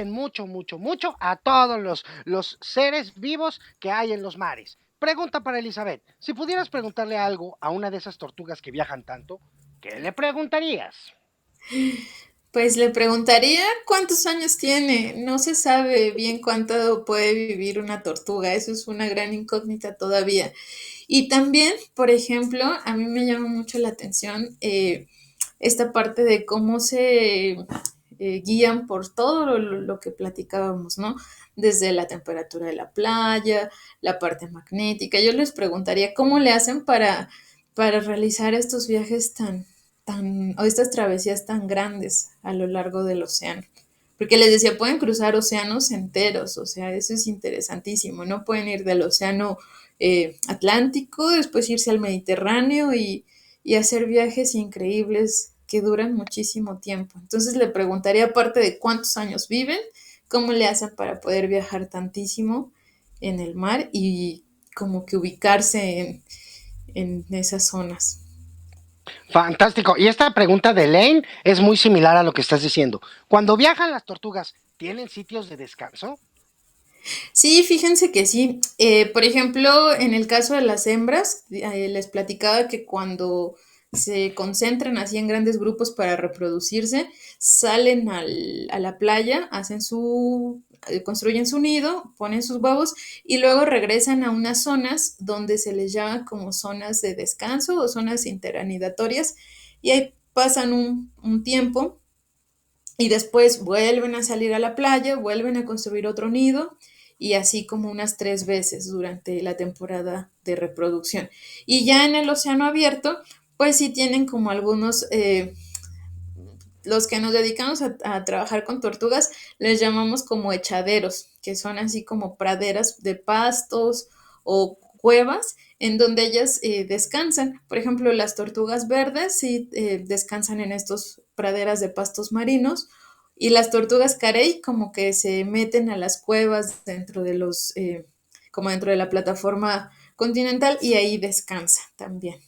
mucho, mucho, mucho a todos los seres vivos que hay en los mares. pregunta para Elizabeth. Si pudieras preguntarle algo a una de esas tortugas que viajan tanto, ¿qué le preguntarías? Pues le preguntaría cuántos años tiene. No se sabe bien cuánto puede vivir una tortuga. Eso es una gran incógnita todavía. Y también, por ejemplo, a mí me llama mucho la atención esta parte de cómo se guían por todo lo que platicábamos, ¿no? Desde la temperatura de la playa, la parte magnética. Yo les preguntaría cómo le hacen para realizar estos viajes o estas travesías tan grandes a lo largo del océano. Porque les decía, pueden cruzar océanos enteros, o sea, eso es interesantísimo, ¿no? Pueden ir del océano Atlántico, después irse al Mediterráneo y hacer viajes increíbles que duran muchísimo tiempo. Entonces le preguntaría, aparte de cuántos años viven, cómo le hacen para poder viajar tantísimo en el mar y como que ubicarse en esas zonas. Fantástico. Y esta pregunta de Lane es muy similar a lo que estás diciendo. Cuando viajan las tortugas, ¿tienen sitios de descanso? Sí, fíjense que sí. Por ejemplo, en el caso de las hembras, les platicaba que cuando se concentran así en grandes grupos para reproducirse, salen a la playa, construyen su nido, ponen sus huevos y luego regresan a unas zonas donde se les llama como zonas de descanso o zonas interanidatorias y ahí pasan un tiempo y después vuelven a salir a la playa, vuelven a construir otro nido y así como unas 3 veces durante la temporada de reproducción. Y ya en el océano abierto, pues sí tienen como algunos, los que nos dedicamos a trabajar con tortugas, les llamamos como echaderos, que son así como praderas de pastos o cuevas en donde ellas descansan. Por ejemplo, las tortugas verdes sí descansan en estos praderas de pastos marinos y las tortugas carey como que se meten a las cuevas dentro de como dentro de la plataforma continental y ahí descansan también.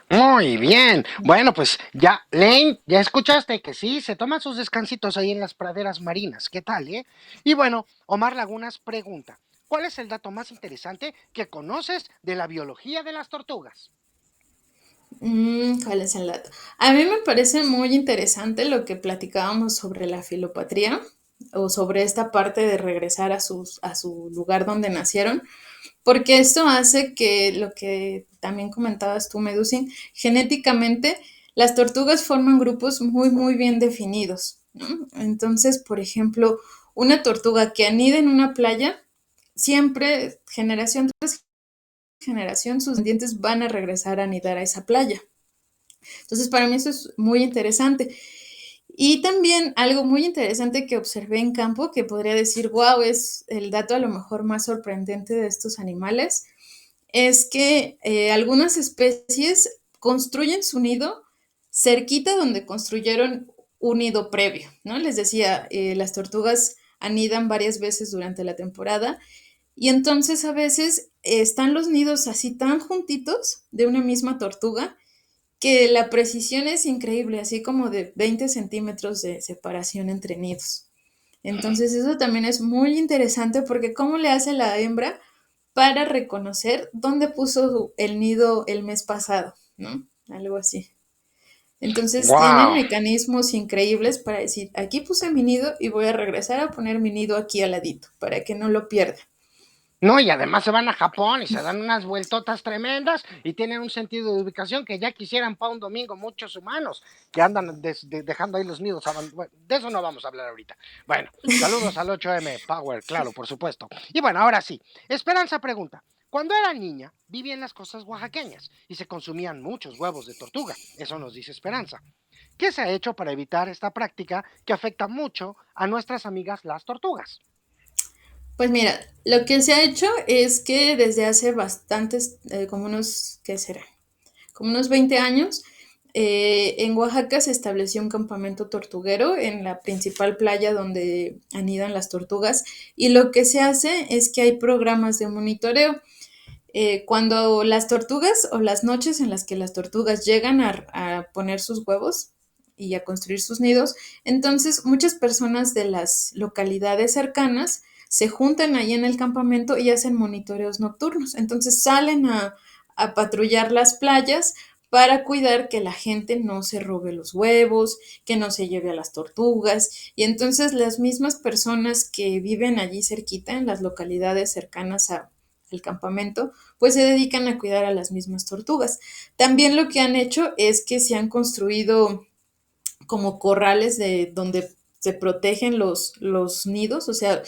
Muy bien. Bueno, pues ya, Lane, ya escuchaste que sí, se toman sus descansitos ahí en las praderas marinas. ¿Qué tal, eh? Y bueno, Omar Lagunas pregunta, ¿cuál es el dato más interesante que conoces de la biología de las tortugas? ¿Cuál es el dato? A mí me parece muy interesante lo que platicábamos sobre la filopatría o sobre esta parte de regresar a su lugar donde nacieron, porque esto hace que lo que también comentabas tú, Medusin, genéticamente las tortugas forman grupos muy bien definidos, ¿no? Entonces, por ejemplo, una tortuga que anida en una playa, siempre, generación tras generación, sus descendientes van a regresar a anidar a esa playa. Entonces, para mí eso es muy interesante. Y también algo muy interesante que observé en campo, que podría decir, wow, es el dato a lo mejor más sorprendente de estos animales, es que algunas especies construyen su nido cerquita donde construyeron un nido previo, ¿no? Les decía, las tortugas anidan varias veces durante la temporada y entonces a veces están los nidos así tan juntitos de una misma tortuga que la precisión es increíble, así como de 20 centímetros de separación entre nidos. Entonces eso también es muy interesante porque cómo le hace la hembra para reconocer dónde puso el nido el mes pasado, ¿no? Algo así. Entonces tienen ¡Wow! mecanismos increíbles para decir, aquí puse mi nido y voy a regresar a poner mi nido aquí al ladito, para que no lo pierda. No, y además se van a Japón y se dan unas vueltotas tremendas y tienen un sentido de ubicación que ya quisieran para un domingo muchos humanos que andan dejando ahí los nidos. Bueno, de eso no vamos a hablar ahorita. Bueno, saludos al 8M Power, claro, por supuesto. Y bueno, ahora sí, Esperanza pregunta. Cuando era niña, vivía en las costas oaxaqueñas y se consumían muchos huevos de tortuga. Eso nos dice Esperanza. ¿Qué se ha hecho para evitar esta práctica que afecta mucho a nuestras amigas las tortugas? Pues mira, lo que se ha hecho es que desde hace bastantes, como unos, ¿qué será? Como unos 20 años, en Oaxaca se estableció un campamento tortuguero en la principal playa donde anidan las tortugas y lo que se hace es que hay programas de monitoreo. Cuando las tortugas o las noches en las que las tortugas llegan a poner sus huevos y a construir sus nidos, entonces muchas personas de las localidades cercanas se juntan ahí en el campamento y hacen monitoreos nocturnos. Entonces salen a patrullar las playas para cuidar que la gente no se robe los huevos, que no se lleve a las tortugas. Y entonces las mismas personas que viven allí cerquita, en las localidades cercanas al campamento, pues se dedican a cuidar a las mismas tortugas. También lo que han hecho es que se han construido como corrales de donde se protegen los nidos, o sea,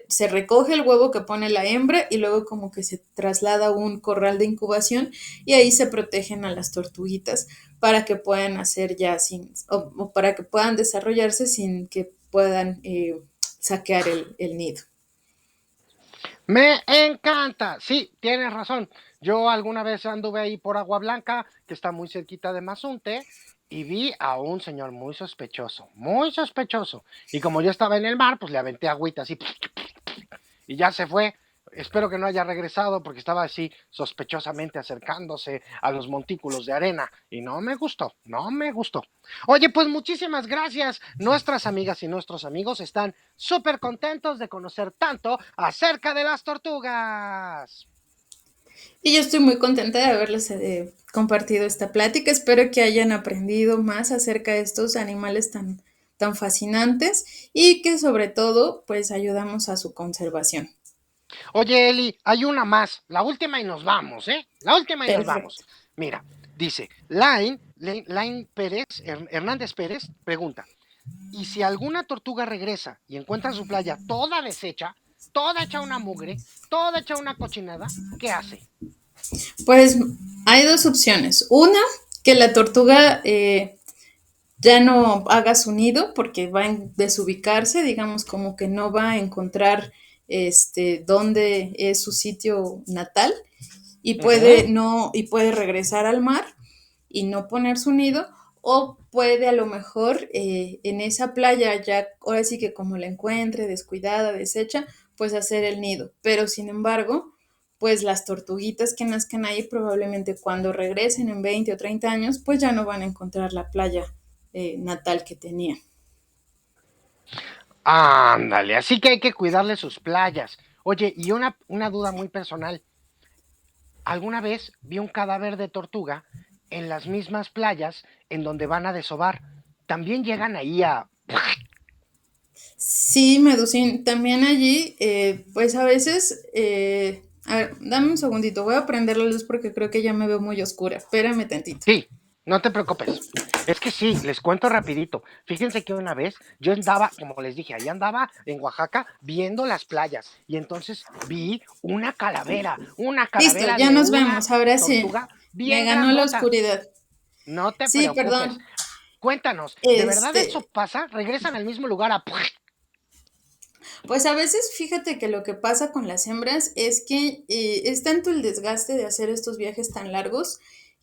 se recoge el huevo que pone la hembra y luego como que se traslada a un corral de incubación y ahí se protegen a las tortuguitas para que puedan hacer ya sin, o para que puedan desarrollarse sin que puedan saquear el nido. Me encanta. Sí, tienes razón. Yo alguna vez anduve ahí por Agua Blanca, que está muy cerquita de Mazunte, y vi a un señor muy sospechoso, muy sospechoso. Y como yo estaba en el mar, pues le aventé agüita así y ya se fue. Espero que no haya regresado porque estaba así sospechosamente acercándose a los montículos de arena y no me gustó, no me gustó. Oye, pues muchísimas gracias. Nuestras amigas y nuestros amigos están súper contentos de conocer tanto acerca de las tortugas. Y yo estoy muy contenta de haberles compartido esta plática. Espero que hayan aprendido más acerca de estos animales tan fascinantes y que sobre todo pues ayudamos a su conservación. Oye, Eli, hay una más, la última y nos vamos, ¿eh? La última y nos vamos. Perfecto. Mira, dice, Line Pérez, Hernández Pérez, pregunta, ¿y si alguna tortuga regresa y encuentra su playa toda deshecha, toda hecha una mugre, toda hecha una cochinada, qué hace? Pues hay dos opciones. Una, que la tortuga ya no haga su nido porque va a desubicarse, digamos como que no va a encontrar dónde es su sitio natal y Ujú. puede regresar al mar y no poner su nido, o puede a lo mejor en esa playa, ya ahora sí que como la encuentre, descuidada, deshecha, pues hacer el nido. Pero sin embargo, pues las tortuguitas que nazcan ahí probablemente cuando regresen en 20 o 30 años, pues ya no van a encontrar la playa natal que tenían. Ándale, así que hay que cuidarle sus playas. Oye, y una duda muy personal. Alguna vez vi un cadáver de tortuga en las mismas playas en donde van a desovar. También llegan ahí a... Sí, Medusín, también allí, pues a veces, a ver, dame un segundito, voy a prender la luz porque creo que ya me veo muy oscura. Espérame tantito. Sí, no te preocupes. Es que sí, les cuento rapidito. Fíjense que una vez yo andaba, como les dije, ahí andaba en Oaxaca viendo las playas y entonces vi una Listo, calavera ya de nos una vemos, ahora sí. tortuga Me bien ganó la grandota. oscuridad. No te Sí, preocupes. perdón. Cuéntanos, ¿de verdad eso Este, pasa? ¿Regresan al mismo lugar a... pues a veces fíjate que lo que pasa con las hembras es que es tanto el desgaste de hacer estos viajes tan largos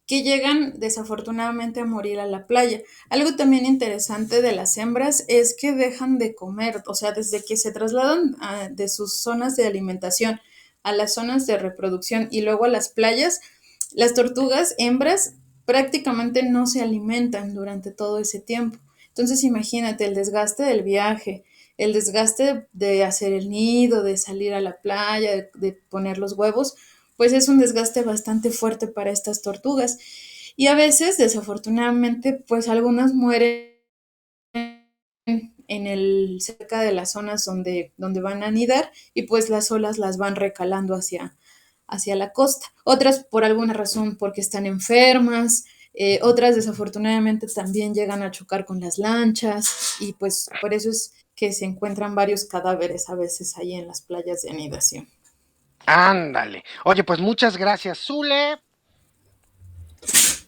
que llegan desafortunadamente a morir a la playa. Algo también interesante de las hembras es que dejan de comer, o sea, desde que se trasladan de sus zonas de alimentación a las zonas de reproducción y luego a las playas, las tortugas hembras prácticamente no se alimentan durante todo ese tiempo. Entonces imagínate el desgaste del viaje, el desgaste de hacer el nido, de salir a la playa, de poner los huevos, pues es un desgaste bastante fuerte para estas tortugas. Y a veces, desafortunadamente, pues algunas mueren cerca de las zonas donde van a anidar y pues las olas las van recalando hacia la costa. Otras por alguna razón porque están enfermas, otras desafortunadamente también llegan a chocar con las lanchas y pues por eso es que se encuentran varios cadáveres a veces ahí en las playas de anidación. Ándale. Oye, pues muchas gracias, Zule.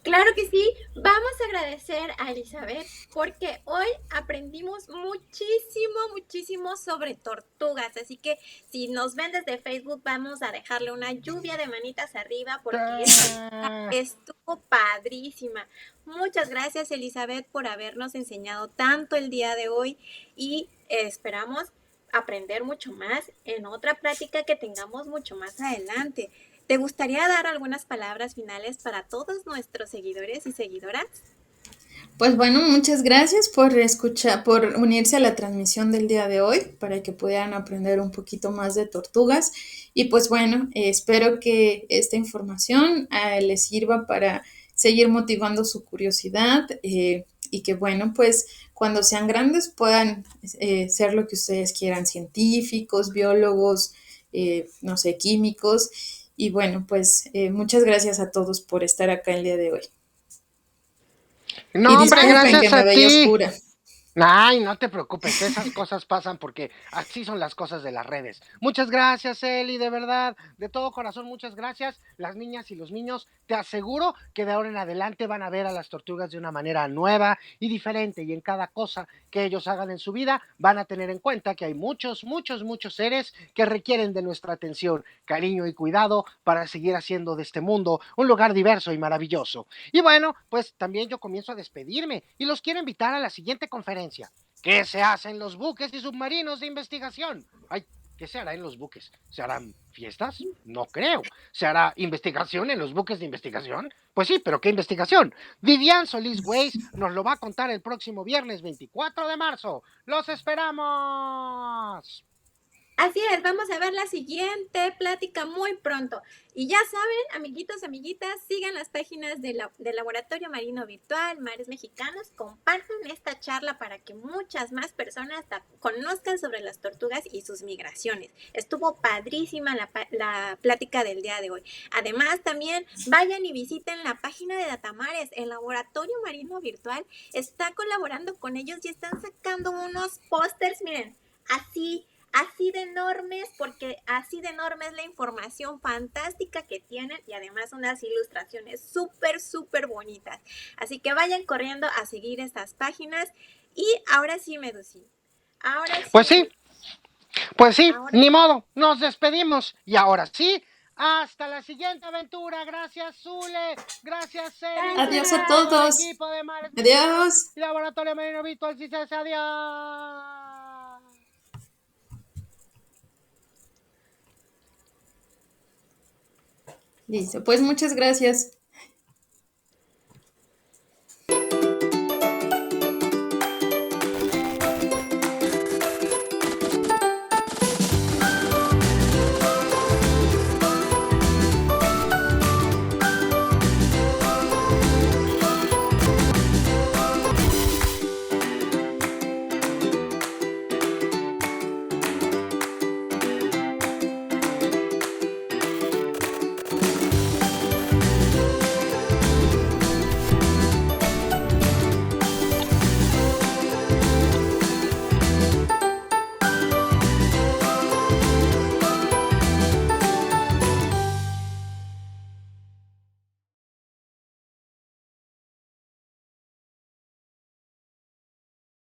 Claro que sí, vamos a agradecer a Elizabeth porque hoy aprendimos muchísimo sobre tortugas. Así que si nos ven desde Facebook, vamos a dejarle una lluvia de manitas arriba porque esta charla estuvo padrísima. Muchas gracias, Elizabeth, por habernos enseñado tanto el día de hoy y esperamos aprender mucho más en otra plática que tengamos mucho más adelante. ¿Te gustaría dar algunas palabras finales para todos nuestros seguidores y seguidoras? Pues bueno, muchas gracias por escuchar, por unirse a la transmisión del día de hoy para que pudieran aprender un poquito más de tortugas. Y pues bueno, espero que esta información les sirva para seguir motivando su curiosidad y que bueno, pues cuando sean grandes puedan ser lo que ustedes quieran, científicos, biólogos, no sé, químicos. Y bueno, pues muchas gracias a todos por estar acá el día de hoy. Y No, hombre, disculpen que gracias me a veía ti. oscura. Ay, no te preocupes, esas cosas pasan porque así son las cosas de las redes. Muchas gracias, Eli, de verdad, de todo corazón, muchas gracias. Las niñas y los niños, te aseguro que de ahora en adelante van a ver a las tortugas de una manera nueva y diferente, y en cada cosa que ellos hagan en su vida van a tener en cuenta que hay muchos, muchos, muchos seres que requieren de nuestra atención, cariño y cuidado para seguir haciendo de este mundo un lugar diverso y maravilloso. Y bueno, pues también yo comienzo a despedirme y los quiero invitar a la siguiente conferencia. ¿Qué se hace en los buques y submarinos de investigación? Ay, ¿qué se hará en los buques? ¿Se harán fiestas? No creo. ¿Se hará investigación en los buques de investigación? Pues sí, pero ¿qué investigación? Vivian Solís Weiss nos lo va a contar el próximo viernes 24 de marzo. ¡Los esperamos! Así es, vamos a ver la siguiente plática muy pronto. Y ya saben, amiguitos, amiguitas, sigan las páginas del Laboratorio Marino Virtual, Mares Mexicanos, compartan esta charla para que muchas más personas conozcan sobre las tortugas y sus migraciones. Estuvo padrísima la plática del día de hoy. Además, también vayan y visiten la página de Datamares. El Laboratorio Marino Virtual está colaborando con ellos y están sacando unos pósters, miren, así de enormes, porque así de enorme es la información fantástica que tienen y además unas ilustraciones súper, súper bonitas. Así que vayan corriendo a seguir estas páginas. Y ahora sí, Medusi. Ahora Pues sí. sí, pues sí, Ahora ni modo, nos despedimos. Y ahora sí, hasta la siguiente aventura. Gracias, Zule. Gracias, Eri. Adiós Gracias a a todo el todos. equipo de Mares Mexicanos Adiós. y Laboratorio Marino Virtual. Sí, adiós. Listo, pues muchas gracias.